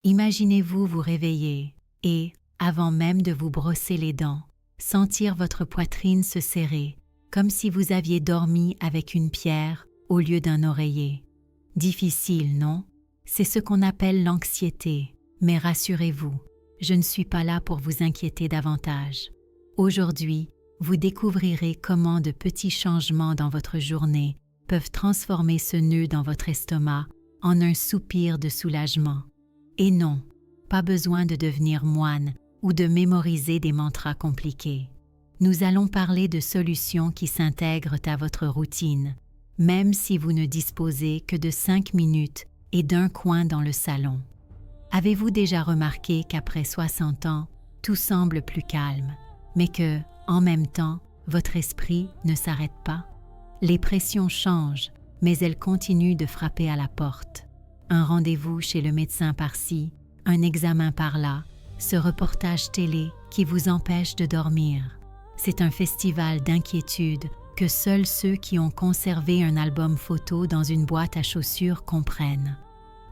Imaginez-vous vous réveiller et, avant même de vous brosser les dents, sentir votre poitrine se serrer, comme si vous aviez dormi avec une pierre au lieu d'un oreiller. Difficile, non? C'est ce qu'on appelle l'anxiété, mais rassurez-vous, je ne suis pas là pour vous inquiéter davantage. Aujourd'hui, vous découvrirez comment de petits changements dans votre journée peuvent transformer ce nœud dans votre estomac en un soupir de soulagement. Et non, pas besoin de devenir moine ou de mémoriser des mantras compliqués. Nous allons parler de solutions qui s'intègrent à votre routine, même si vous ne disposez que de 5 minutes et d'un coin dans le salon. Avez-vous déjà remarqué qu'après 60 ans, tout semble plus calme, mais que, en même temps, votre esprit ne s'arrête pas? Les pressions changent, mais elles continuent de frapper à la porte. Un rendez-vous chez le médecin par-ci, un examen par-là, ce reportage télé qui vous empêche de dormir. C'est un festival d'inquiétude que seuls ceux qui ont conservé un album photo dans une boîte à chaussures comprennent.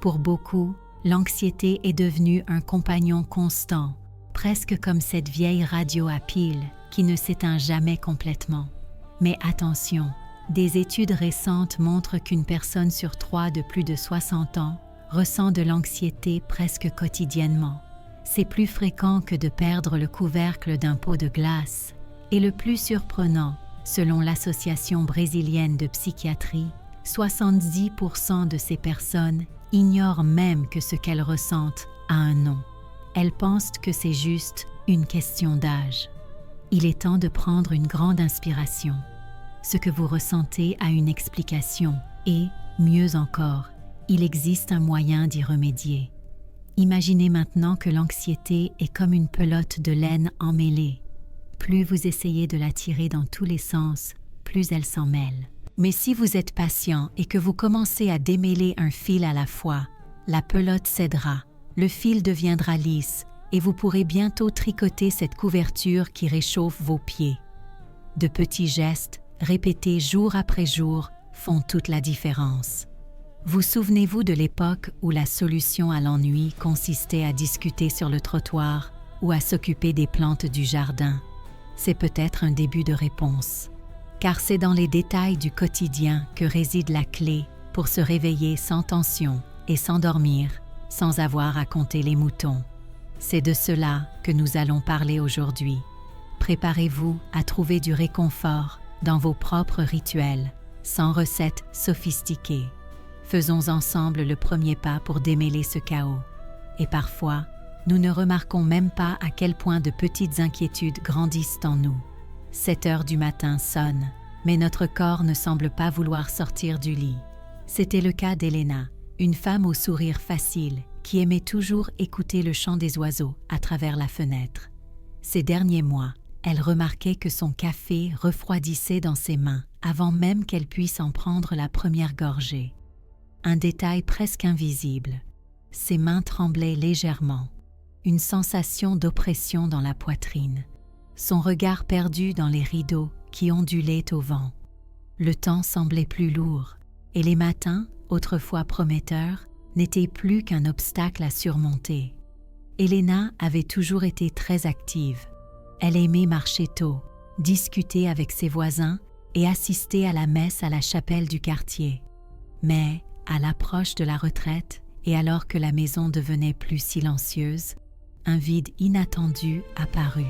Pour beaucoup, l'anxiété est devenue un compagnon constant, presque comme cette vieille radio à piles qui ne s'éteint jamais complètement. Mais attention, des études récentes montrent qu'une personne sur 3 de plus de 60 ans ressent de l'anxiété presque quotidiennement. C'est plus fréquent que de perdre le couvercle d'un pot de glace. Et le plus surprenant, selon l'Association brésilienne de psychiatrie, 70% de ces personnes ignorent même que ce qu'elles ressentent a un nom. Elles pensent que c'est juste une question d'âge. Il est temps de prendre une grande inspiration. Ce que vous ressentez a une explication et, mieux encore, il existe un moyen d'y remédier. Imaginez maintenant que l'anxiété est comme une pelote de laine emmêlée. Plus vous essayez de la tirer dans tous les sens, plus elle s'en mêle. Mais si vous êtes patient et que vous commencez à démêler un fil à la fois, la pelote cédera, le fil deviendra lisse et vous pourrez bientôt tricoter cette couverture qui réchauffe vos pieds. De petits gestes, répétés jour après jour, font toute la différence. Vous souvenez-vous de l'époque où la solution à l'ennui consistait à discuter sur le trottoir ou à s'occuper des plantes du jardin? C'est peut-être un début de réponse. Car c'est dans les détails du quotidien que réside la clé pour se réveiller sans tension et s'endormir sans avoir à compter les moutons. C'est de cela que nous allons parler aujourd'hui. Préparez-vous à trouver du réconfort dans vos propres rituels, sans recettes sophistiquées. Faisons ensemble le premier pas pour démêler ce chaos. Et parfois, nous ne remarquons même pas à quel point de petites inquiétudes grandissent en nous. 7 heures du matin sonnent, mais notre corps ne semble pas vouloir sortir du lit. C'était le cas d'Elena, une femme au sourire facile qui aimait toujours écouter le chant des oiseaux à travers la fenêtre. Ces derniers mois, elle remarquait que son café refroidissait dans ses mains avant même qu'elle puisse en prendre la première gorgée. Un détail presque invisible. Ses mains tremblaient légèrement. Une sensation d'oppression dans la poitrine. Son regard perdu dans les rideaux qui ondulaient au vent. Le temps semblait plus lourd, et les matins, autrefois prometteurs, n'étaient plus qu'un obstacle à surmonter. Elena avait toujours été très active. Elle aimait marcher tôt, discuter avec ses voisins et assister à la messe à la chapelle du quartier. Mais, à l'approche de la retraite et alors que la maison devenait plus silencieuse, un vide inattendu apparut.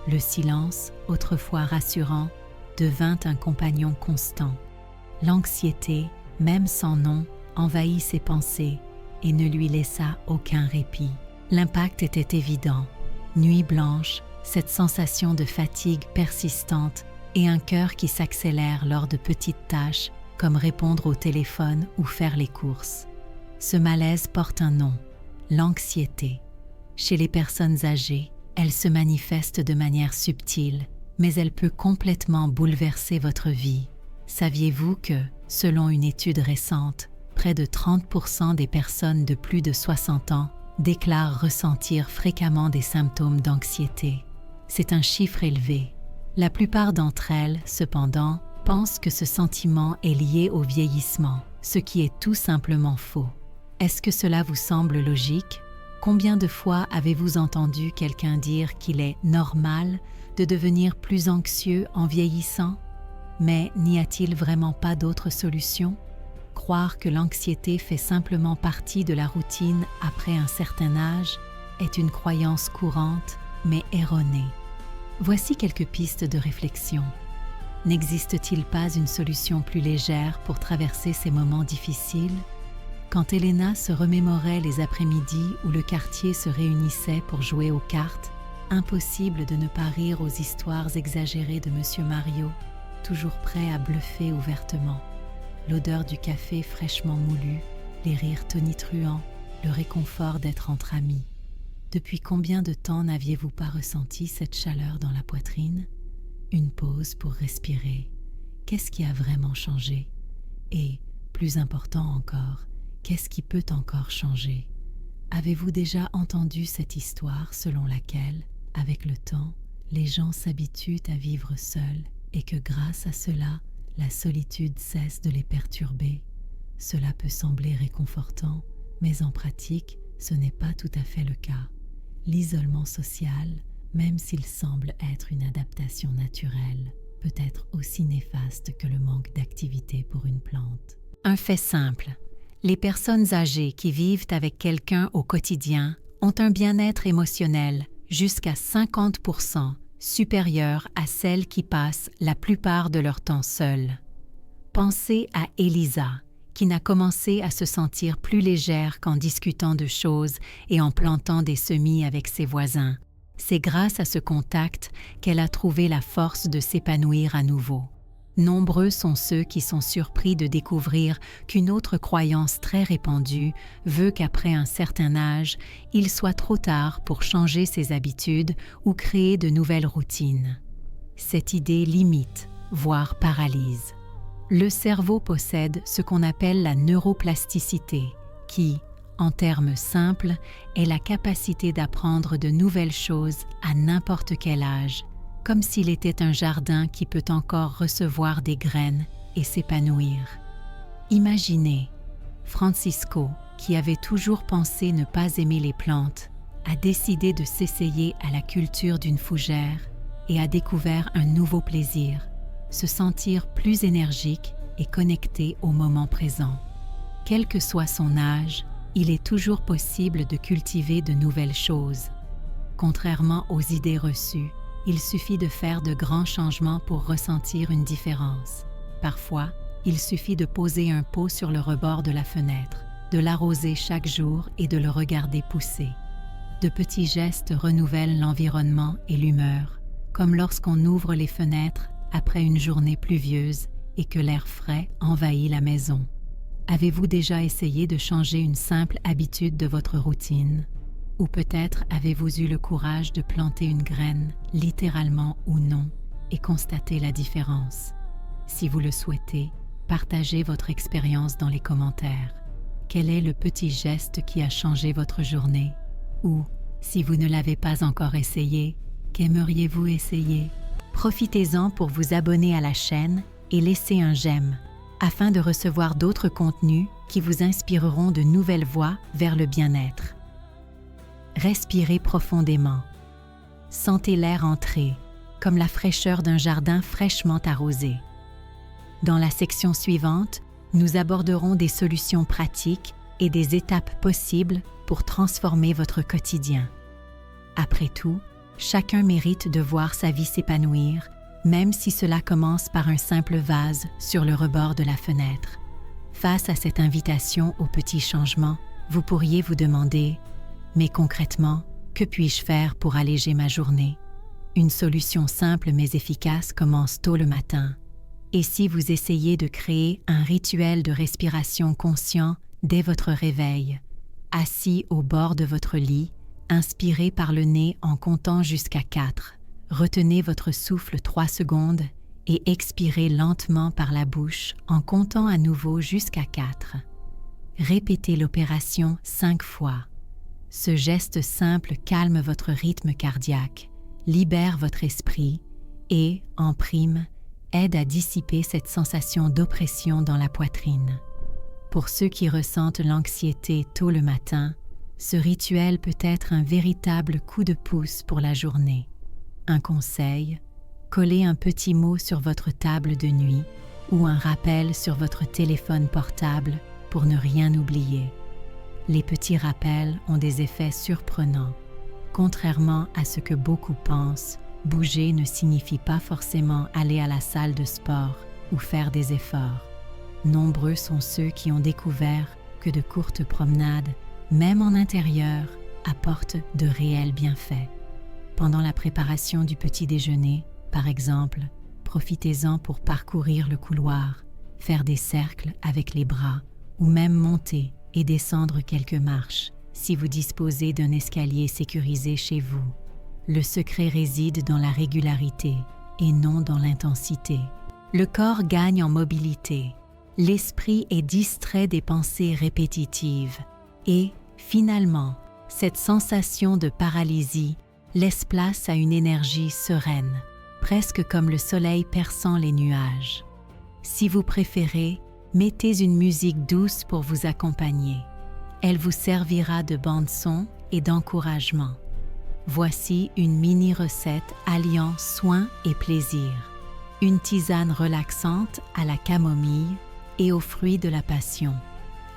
Le silence, autrefois rassurant, devint un compagnon constant. L'anxiété, même sans nom, envahit ses pensées et ne lui laissa aucun répit. L'impact était évident. Nuit blanche, cette sensation de fatigue persistante et un cœur qui s'accélère lors de petites tâches comme répondre au téléphone ou faire les courses. Ce malaise porte un nom, l'anxiété. Chez les personnes âgées, elle se manifeste de manière subtile, mais elle peut complètement bouleverser votre vie. Saviez-vous que, selon une étude récente, près de 30% des personnes de plus de 60 ans déclarent ressentir fréquemment des symptômes d'anxiété? C'est un chiffre élevé. La plupart d'entre elles, cependant, pensent que ce sentiment est lié au vieillissement, ce qui est tout simplement faux. Est-ce que cela vous semble logique? Combien de fois avez-vous entendu quelqu'un dire qu'il est normal de devenir plus anxieux en vieillissant? Mais n'y a-t-il vraiment pas d'autre solution? Croire que l'anxiété fait simplement partie de la routine après un certain âge est une croyance courante, mais erronée. Voici quelques pistes de réflexion. N'existe-t-il pas une solution plus légère pour traverser ces moments difficiles? Quand Elena se remémorait les après-midi où le quartier se réunissait pour jouer aux cartes, impossible de ne pas rire aux histoires exagérées de Monsieur Mario, toujours prêt à bluffer ouvertement. L'odeur du café fraîchement moulu, les rires tonitruants, le réconfort d'être entre amis. Depuis combien de temps n'aviez-vous pas ressenti cette chaleur dans la poitrine? Une pause pour respirer. Qu'est-ce qui a vraiment changé? Et, plus important encore, qu'est-ce qui peut encore changer? Avez-vous déjà entendu cette histoire selon laquelle, avec le temps, les gens s'habituent à vivre seuls et que grâce à cela, la solitude cesse de les perturber? Cela peut sembler réconfortant, mais en pratique, ce n'est pas tout à fait le cas. L'isolement social, même s'il semble être une adaptation naturelle, peut être aussi néfaste que le manque d'activité pour une plante. Un fait simple. Les personnes âgées qui vivent avec quelqu'un au quotidien ont un bien-être émotionnel jusqu'à 50% supérieur à celles qui passent la plupart de leur temps seules. Pensez à Elisa, qui n'a commencé à se sentir plus légère qu'en discutant de choses et en plantant des semis avec ses voisins. C'est grâce à ce contact qu'elle a trouvé la force de s'épanouir à nouveau. Nombreux sont ceux qui sont surpris de découvrir qu'une autre croyance très répandue veut qu'après un certain âge, il soit trop tard pour changer ses habitudes ou créer de nouvelles routines. Cette idée limite, voire paralyse. Le cerveau possède ce qu'on appelle la neuroplasticité, qui, en termes simples, est la capacité d'apprendre de nouvelles choses à n'importe quel âge, comme s'il était un jardin qui peut encore recevoir des graines et s'épanouir. Imaginez, Francisco, qui avait toujours pensé ne pas aimer les plantes, a décidé de s'essayer à la culture d'une fougère et a découvert un nouveau plaisir, se sentir plus énergique et connecté au moment présent. Quel que soit son âge, il est toujours possible de cultiver de nouvelles choses. Contrairement aux idées reçues, il suffit de faire de grands changements pour ressentir une différence. Parfois, il suffit de poser un pot sur le rebord de la fenêtre, de l'arroser chaque jour et de le regarder pousser. De petits gestes renouvellent l'environnement et l'humeur, comme lorsqu'on ouvre les fenêtres après une journée pluvieuse et que l'air frais envahit la maison. Avez-vous déjà essayé de changer une simple habitude de votre routine? Ou peut-être avez-vous eu le courage de planter une graine, littéralement ou non, et constater la différence? Si vous le souhaitez, partagez votre expérience dans les commentaires. Quel est le petit geste qui a changé votre journée? Ou, si vous ne l'avez pas encore essayé, qu'aimeriez-vous essayer? Profitez-en pour vous abonner à la chaîne et laisser un j'aime, afin de recevoir d'autres contenus qui vous inspireront de nouvelles voies vers le bien-être. Respirez profondément. Sentez l'air entrer, comme la fraîcheur d'un jardin fraîchement arrosé. Dans la section suivante, nous aborderons des solutions pratiques et des étapes possibles pour transformer votre quotidien. Après tout, chacun mérite de voir sa vie s'épanouir, même si cela commence par un simple vase sur le rebord de la fenêtre. Face à cette invitation aux petits changements, vous pourriez vous demander: mais concrètement, que puis-je faire pour alléger ma journée? Une solution simple mais efficace commence tôt le matin. Et si vous essayez de créer un rituel de respiration conscient dès votre réveil, assis au bord de votre lit, inspirez par le nez en comptant jusqu'à 4, retenez votre souffle 3 secondes et expirez lentement par la bouche en comptant à nouveau jusqu'à 4. Répétez l'opération 5 fois. Ce geste simple calme votre rythme cardiaque, libère votre esprit et, en prime, aide à dissiper cette sensation d'oppression dans la poitrine. Pour ceux qui ressentent l'anxiété tôt le matin, Ce rituel peut être un véritable coup de pouce pour la journée. Un conseil, collez un petit mot sur votre table de nuit ou un rappel sur votre téléphone portable pour ne rien oublier. Les petits rappels ont des effets surprenants. Contrairement à ce que beaucoup pensent, bouger ne signifie pas forcément aller à la salle de sport ou faire des efforts. Nombreux sont ceux qui ont découvert que de courtes promenades, même en intérieur, apportent de réels bienfaits. Pendant la préparation du petit déjeuner, par exemple, profitez-en pour parcourir le couloir, faire des cercles avec les bras ou même monter et descendre quelques marches si vous disposez d'un escalier sécurisé chez vous. Le secret réside dans la régularité et non dans l'intensité. Le corps gagne en mobilité, l'esprit est distrait des pensées répétitives et, finalement, cette sensation de paralysie laisse place à une énergie sereine, presque comme le soleil perçant les nuages. Si vous préférez, mettez une musique douce pour vous accompagner. Elle vous servira de bande-son et d'encouragement. Voici une mini-recette alliant soin et plaisir. Une tisane relaxante à la camomille et aux fruits de la passion.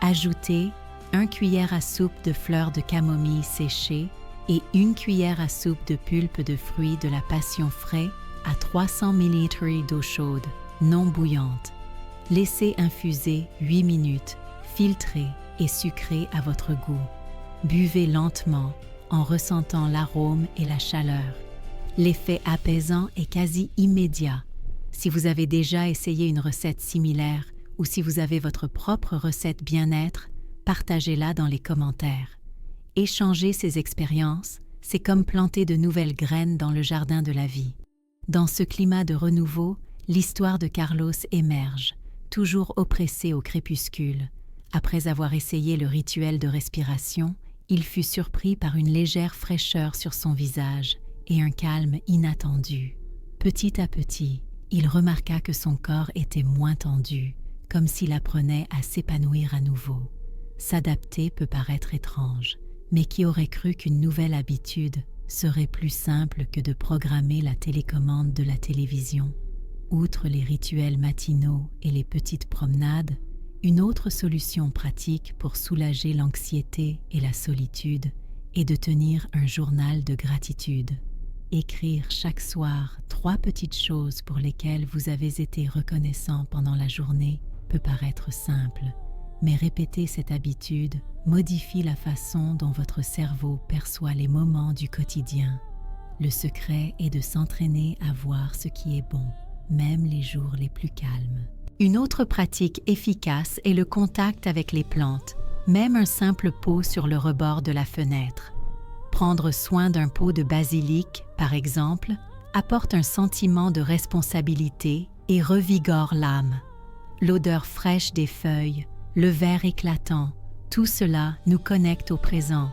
Ajoutez 1 cuillère à soupe de fleurs de camomille séchées et 1 cuillère à soupe de pulpe de fruits de la passion frais à 300 ml d'eau chaude, non bouillante. Laissez infuser 8 minutes, filtrez et sucrez à votre goût. Buvez lentement en ressentant l'arôme et la chaleur. L'effet apaisant est quasi immédiat. Si vous avez déjà essayé une recette similaire ou si vous avez votre propre recette bien-être, partagez-la dans les commentaires. Échanger ces expériences, c'est comme planter de nouvelles graines dans le jardin de la vie. Dans ce climat de renouveau, l'histoire de Carlos émerge, toujours oppressé au crépuscule. Après avoir essayé le rituel de respiration, il fut surpris par une légère fraîcheur sur son visage et un calme inattendu. Petit à petit, il remarqua que son corps était moins tendu, comme s'il apprenait à s'épanouir à nouveau. S'adapter peut paraître étrange, mais qui aurait cru qu'une nouvelle habitude serait plus simple que de programmer la télécommande de la télévision? Outre les rituels matinaux et les petites promenades, une autre solution pratique pour soulager l'anxiété et la solitude est de tenir un journal de gratitude. Écrire chaque soir 3 petites choses pour lesquelles vous avez été reconnaissant pendant la journée peut paraître simple, mais répéter cette habitude modifie la façon dont votre cerveau perçoit les moments du quotidien. Le secret est de s'entraîner à voir ce qui est bon, même les jours les plus calmes. Une autre pratique efficace est le contact avec les plantes, même un simple pot sur le rebord de la fenêtre. Prendre soin d'un pot de basilic, par exemple, apporte un sentiment de responsabilité et revigore l'âme. L'odeur fraîche des feuilles, le vert éclatant, tout cela nous connecte au présent.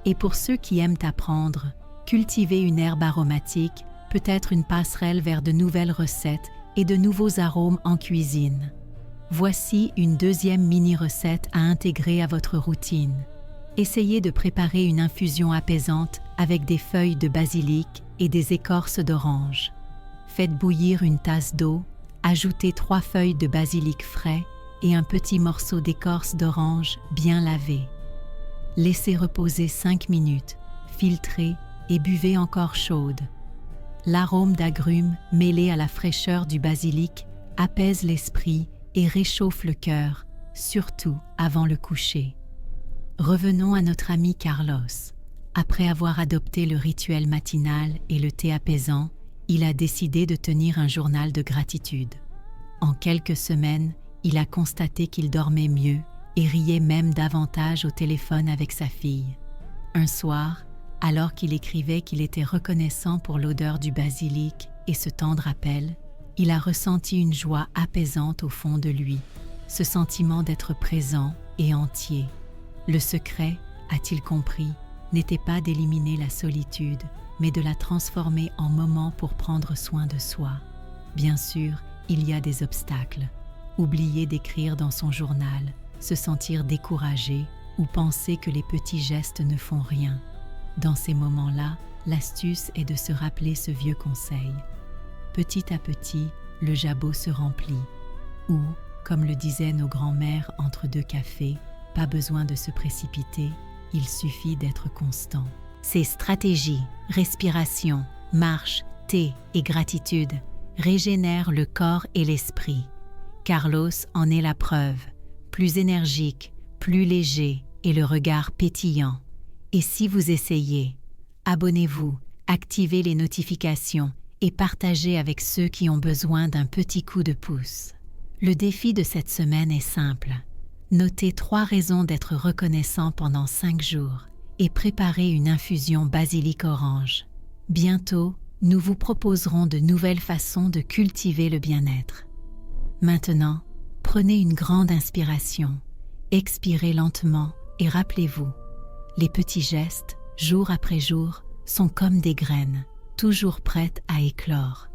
Et pour ceux qui aiment apprendre, cultiver une herbe aromatique peut être une passerelle vers de nouvelles recettes et de nouveaux arômes en cuisine. Voici une deuxième mini-recette à intégrer à votre routine. Essayez de préparer une infusion apaisante avec des feuilles de basilic et des écorces d'orange. Faites bouillir une tasse d'eau, ajoutez 3 feuilles de basilic frais et un petit morceau d'écorce d'orange bien lavé. Laissez reposer 5 minutes, filtrez et buvez encore chaude. L'arôme d'agrumes mêlé à la fraîcheur du basilic apaise l'esprit et réchauffe le cœur, surtout avant le coucher. Revenons à notre ami Carlos. Après avoir adopté le rituel matinal et le thé apaisant, il a décidé de tenir un journal de gratitude. En quelques semaines, il a constaté qu'il dormait mieux et riait même davantage au téléphone avec sa fille. Un soir, alors qu'il écrivait qu'il était reconnaissant pour l'odeur du basilic et ce tendre appel, il a ressenti une joie apaisante au fond de lui, ce sentiment d'être présent et entier. Le secret, a-t-il compris, n'était pas d'éliminer la solitude, mais de la transformer en moment pour prendre soin de soi. Bien sûr, il y a des obstacles. Oublier d'écrire dans son journal, se sentir découragé ou pensez que les petits gestes ne font rien. Dans ces moments-là, l'astuce est de se rappeler ce vieux conseil. Petit à petit, le jabot se remplit. Ou, comme le disaient nos grands-mères entre deux cafés, pas besoin de se précipiter, il suffit d'être constant. Ces stratégies, respiration, marche, thé et gratitude régénèrent le corps et l'esprit. Carlos en est la preuve, plus énergique, plus léger et le regard pétillant. Et si vous essayez, abonnez-vous, activez les notifications et partagez avec ceux qui ont besoin d'un petit coup de pouce. Le défi de cette semaine est simple. Notez 3 raisons d'être reconnaissant pendant 5 jours et préparez une infusion basilic orange. Bientôt, nous vous proposerons de nouvelles façons de cultiver le bien-être. Maintenant, prenez une grande inspiration, expirez lentement et rappelez-vous, les petits gestes, jour après jour, sont comme des graines, toujours prêtes à éclore.